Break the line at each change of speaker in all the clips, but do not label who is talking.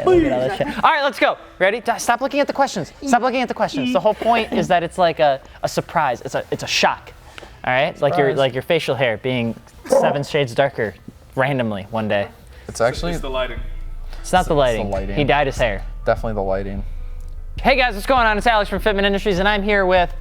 look at all this shit. All right, let's go. Ready? Stop looking at the questions. Stop looking at the questions. The whole point is that it's like a surprise. It's a shock. All right, like your facial hair being 7 shades darker randomly one day.
It's actually
It's the lighting.
It's not the lighting.
It's the lighting.
He dyed his hair.
Definitely the lighting.
Hey guys, what's going on? It's Alex from Fitment Industries, and I'm here with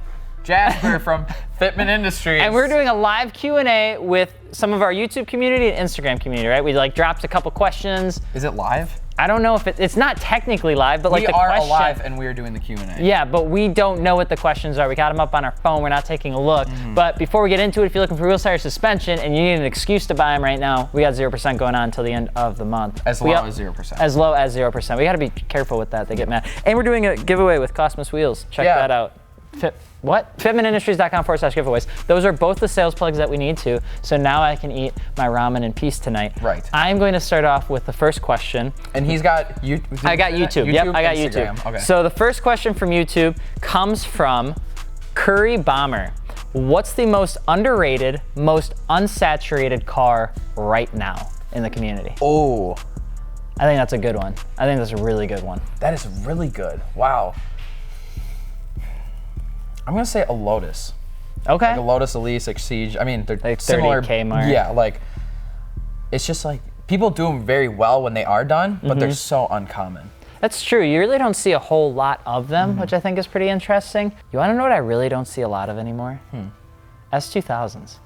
Jasper from Fitment Industries.
And we're doing a live Q&A with some of our YouTube community and Instagram community, right? We like dropped a couple questions.
Is it live?
I don't know if it's not technically live, but like
we
the
are
question,
alive and we are doing the Q&A.
Yeah, but we don't know what the questions are. We got them up on our phone. We're not taking a look. But before we get into it, if you're looking for wheel tire suspension and you need an excuse to buy them right now, we got 0% going on until the end of the month.
As low as 0%.
As low as 0%. We got to be careful with that. They get mad. And we're doing a giveaway with Cosmis wheels. Check that out. Fitmentindustries.com/giveaways. Those are both the sales plugs that we need to. So now I can eat my ramen in peace tonight.
Right.
I'm going to start off with the first question.
And he's got YouTube.
I got YouTube. Yep, I got
Instagram.
YouTube.
Okay.
So the first question from YouTube comes from Curry Bomber. What's the most underrated, most unsaturated car right now in the community?
Oh,
I think that's a good one. I think that's a really good one.
that is really good. Wow. I'm gonna say a Lotus.
Okay.
Like a Lotus Elise, Exige. I mean, they're
Like
similar.
30K mark.
Yeah, like it's just like people do them very well when they are done, but they're so uncommon.
That's true. You really don't see a whole lot of them, which I think is pretty interesting. You want to know what I really don't see a lot of anymore? S2000s.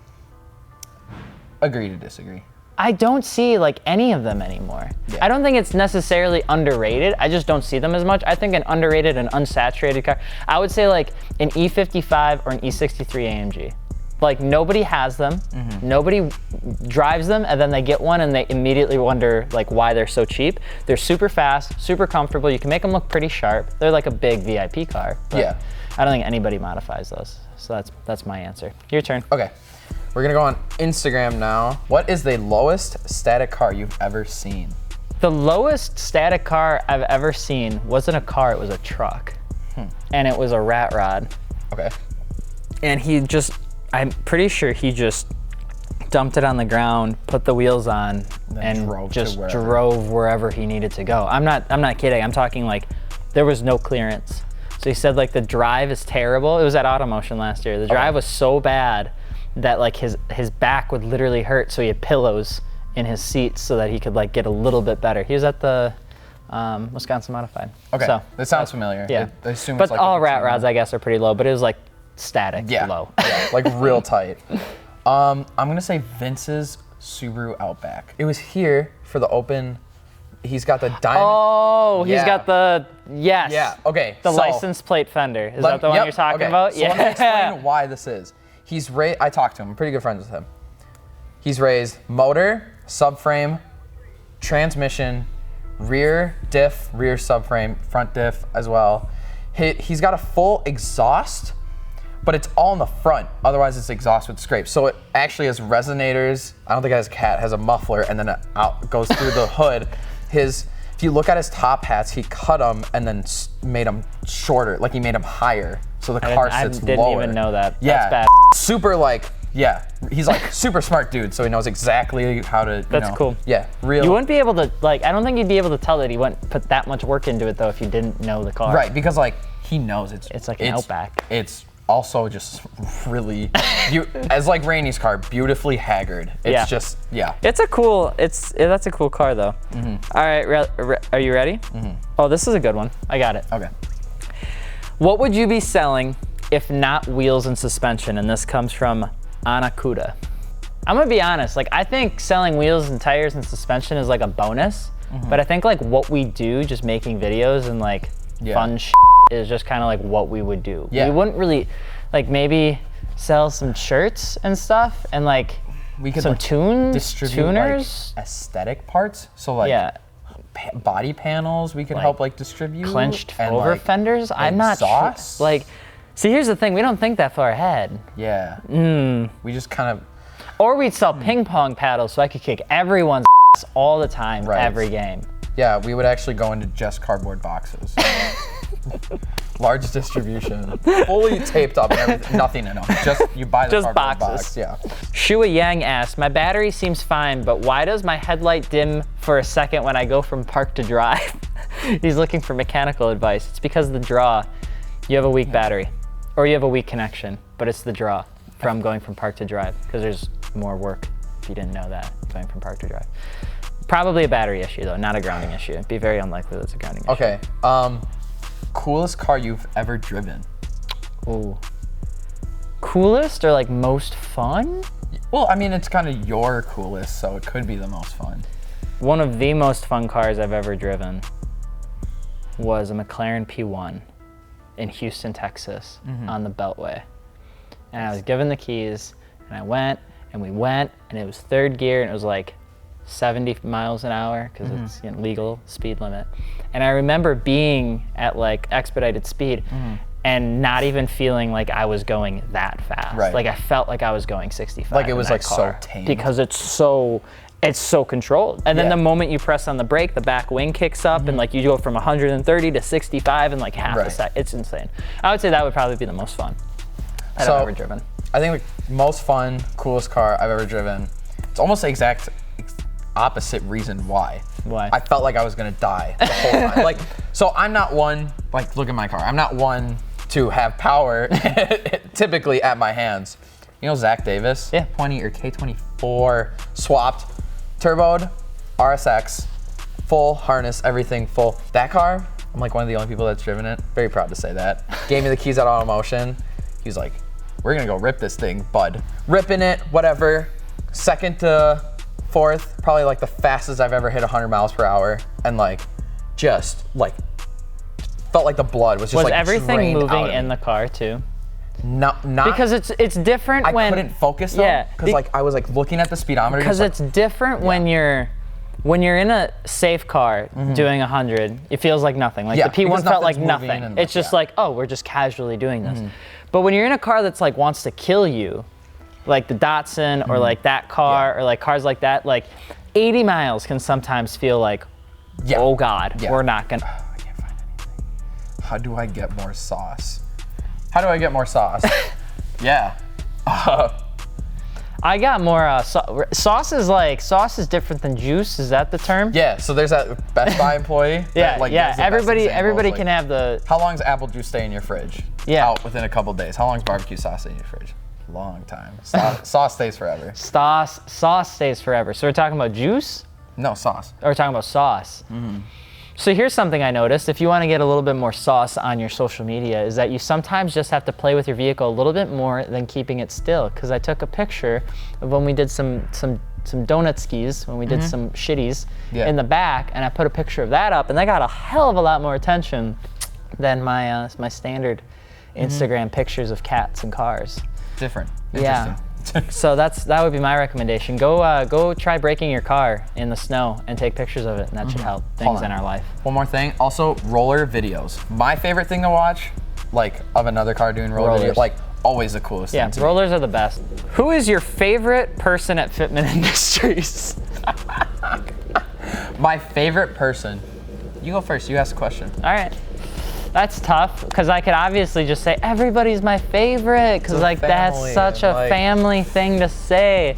Agree to disagree.
I don't see like any of them anymore.
Yeah.
I don't think it's necessarily underrated. I just don't see them as much. I think an underrated and unsaturated car, I would say like an E55 or an E63 AMG. Like nobody has them, nobody drives them, and then they get one and they immediately wonder like why they're so cheap. They're super fast, super comfortable. You can make them look pretty sharp. They're like a big VIP car. But
Yeah.
I don't think anybody modifies those. So that's my answer. Your turn.
Okay, we're gonna go on Instagram now. What is the lowest static car you've ever seen?
The lowest static car I've ever seen wasn't a car, it was a truck. And it was a rat rod.
Okay.
And I'm pretty sure he just dumped it on the ground, put the wheels on, and drove wherever he needed to go. I'm not kidding. I'm talking like there was no clearance. So he said like the drive is terrible. It was at Automotion last year. The drive was so bad that like his back would literally hurt. So he had pillows in his seats so that he could like get a little bit better. He was at the Wisconsin Modified.
Okay,
so,
that sounds familiar.
Yeah.
I assume
but
it's like
all rat rods I guess are pretty low, but it was like static low.
Yeah, like real tight. I'm gonna say Vince's Subaru Outback. It was here for the open. He's got the diamond.
Oh, he's got the, yes.
Yeah, okay.
The license plate fender. Is that the one you're talking about?
So let me explain why this is. I talked to him, I'm pretty good friends with him. He's raised motor, subframe, transmission, rear diff, rear subframe, front diff as well. He's got a full exhaust, but it's all in the front. Otherwise it's exhaust with scrapes. So it actually has resonators. I don't think it has a cat, it has a muffler, and then it goes through the hood. If you look at his top hats, he cut them and then made them shorter, like he made them higher. So the car sits lower.
I didn't even know that.
Yeah,
that's bad.
Super he's like super smart dude, so he knows exactly how to,
That's cool.
Yeah, real.
You wouldn't be able to, like, I don't think you'd be able to tell that he put that much work into it though if you didn't know the car.
Right, because like he knows it's
like an Outback.
It's also just really, as like Rainey's car, beautifully haggard. It's just,
That's a cool car though. All right, are you ready? Oh, this is a good one. I got it.
Okay.
What would you be selling if not wheels and suspension? And this comes from Anakuda. I'm gonna be honest, like I think selling wheels and tires and suspension is like a bonus, but I think like what we do, just making videos and like fun shit is just kind of like what we would do.
Yeah.
We wouldn't really, like maybe sell some shirts and stuff and like
we could
some
like
tuners.
like aesthetic parts. So like body panels we could help like distribute.
Clenched
and
over
like
fenders. I'm not sure. Like, see, here's the thing. We don't think that far ahead.
Yeah. We just kind of.
Or we'd sell ping pong paddles so I could kick everyone's ass all the time, every game.
Yeah, we would actually go into just cardboard boxes. Large distribution, fully taped up, and everything, nothing in them. Just you buy the
just
cardboard
boxes.
box. Yeah.
Shua Yang asked, my battery seems fine, but why does my headlight dim for a second when I go from park to drive? He's looking for mechanical advice. It's because of the draw. You have a weak battery, or you have a weak connection, but it's the draw from going from park to drive, because there's more work, if you didn't know that, going from park to drive. Probably a battery issue though, not a grounding issue. It'd be very unlikely that it's a grounding issue.
Okay, coolest car you've ever driven?
Ooh. Coolest or like most fun?
Well, I mean, it's kind of your coolest, so it could be the most fun.
One of the most fun cars I've ever driven was a McLaren P1 in Houston, Texas, on the Beltway. And I was given the keys, and I went, and we went, and it was third gear, and it was like 70 miles an hour, because it's legal speed limit. And I remember being at like expedited speed, and not even feeling like I was going that fast.
Right.
Like I felt like I was going 65.
Like it was
in that
like
car,
so tame.
because it's so controlled. And then the moment you press on the brake, the back wing kicks up, and like you go from 130 to 65 in like half a second. It's insane. I would say that would probably be the most fun I've ever driven.
I think the most fun, coolest car I've ever driven. It's almost the exact opposite reason why.
Why?
I felt like I was gonna die the whole time. Like, so I'm not one, like look at my car, I'm not one to have power typically at my hands. You know Zach Davis?
Yeah.
20 or K24 swapped, turboed, RSX, full harness, everything full. That car, I'm like one of the only people that's driven it. Very proud to say that. Gave me the keys at Automotion. He was like, we're gonna go rip this thing, bud. Ripping it, whatever. Second to fourth, probably like the fastest I've ever hit 100 miles per hour. And like, just like, felt like the blood was just like
everything
drained
moving
out of
in
me.
the car too?
Not
Because it's different when
I couldn't focus though, because like I was like looking at the speedometer.
Because it's different when you're in a safe car doing 100. It feels like nothing. Like the P1 felt like nothing. It's just like, oh, we're just casually doing this. But when you're in a car that's like wants to kill you, like the Datsun or like that car or like cars like that, like 80 miles can sometimes feel like, oh God, we're not gonna.
I can't find anything. How do I get more sauce? How do I get more sauce?
I got more sauce is different than juice. Is that the term?
Yeah. So there's that Best Buy employee. That, like, gives the best
Everybody
examples,
can have the.
How long does apple juice stay in your fridge?
Yeah.
Out within a couple days. How long does barbecue sauce stay in your fridge? Long time. Sauce stays forever.
Sauce stays forever. So we're talking about juice?
No, sauce.
Or we're talking about sauce. So here's something I noticed. If you want to get a little bit more sauce on your social media, is that you sometimes just have to play with your vehicle a little bit more than keeping it still. Because I took a picture of when we did some donut skis, when we did some shitties in the back, and I put a picture of that up, and that got a hell of a lot more attention than my standard Instagram pictures of cats and cars.
Different.
Yeah. So that would be my recommendation. Go try breaking your car in the snow and take pictures of it, and that should help things in our life. One
more thing. Also, roller videos. My favorite thing to watch, like of another car doing roller videos, like always the coolest thing to me.
Rollers are the best. Who is your favorite person at Fitment Industries?
My favorite person. You go first. You ask the question.
All right. That's tough, because I could obviously just say everybody's my favorite, because like that's such a family thing to say.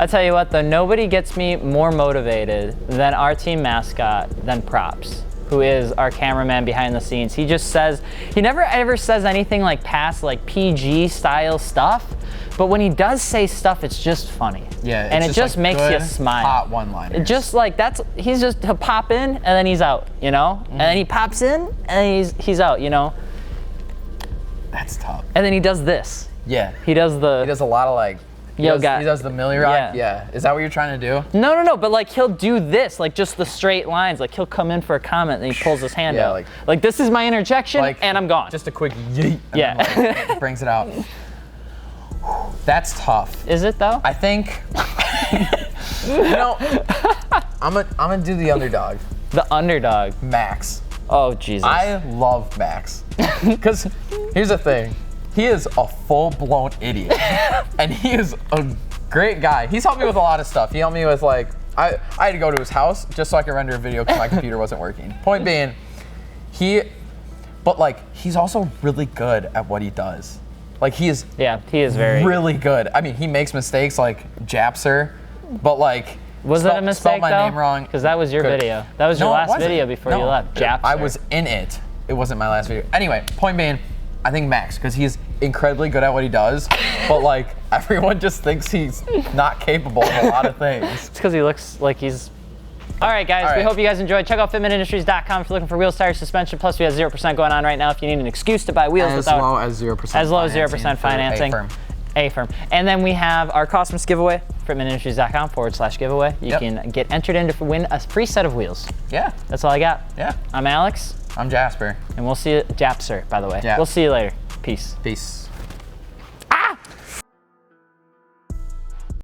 I'll tell you what though, nobody gets me more motivated than our team mascot, than Props, who is our cameraman behind the scenes. He just says, he never ever says anything like past like PG style stuff, but when he does say stuff, it's just funny.
Yeah,
and it just
like
makes you smile.
Hot one-liners.
Just like he'll pop in and then he's out, you know? And then he pops in and he's out, you know?
That's tough.
And then he does this.
Yeah.
He does
a lot of like, he does the Millie Rock. Yeah. Is that what you're trying to do?
No, but like he'll do this, like just the straight lines. Like he'll come in for a comment and he pulls his hand out. Like this is my interjection and I'm gone.
Just a quick yeet.
Yeah.
Then, like, brings it out. That's tough.
Is it though?
I think, you know, I'm gonna do the underdog.
The underdog.
Max.
Oh, Jesus.
I love Max. Because here's the thing. He is a full-blown idiot. And he is a great guy. He's helped me with a lot of stuff. He helped me with like, I had to go to his house just so I could render a video because my computer wasn't working. Point being, but like, he's also really good at what he does. Like he is
very
really good. I mean, he makes mistakes like Japser, but like
Was it a mistake
spelled my name wrong.
Because that was your video. That was your last video before you left. Japster.
I was in it. It wasn't my last video. Anyway, point being, I think Max, because he's incredibly good at what he does, but like everyone just thinks he's not capable of a lot of things.
It's because he looks like he's. All right, guys, we hope you guys enjoyed. Check out fitmentindustries.com if you're looking for wheels, tires, suspension. Plus, we have 0% going on right now if you need an excuse to buy wheels
as low as 0%
financing. Affirm. And then we have our Cosmis giveaway, fitmentindustries.com/giveaway. You can get entered in to win a free set of wheels.
Yeah.
That's all I got.
Yeah.
I'm Alex.
I'm Jasper.
And we'll see you, Japster, by the way.
Yeah.
We'll see you later. Peace.
Peace.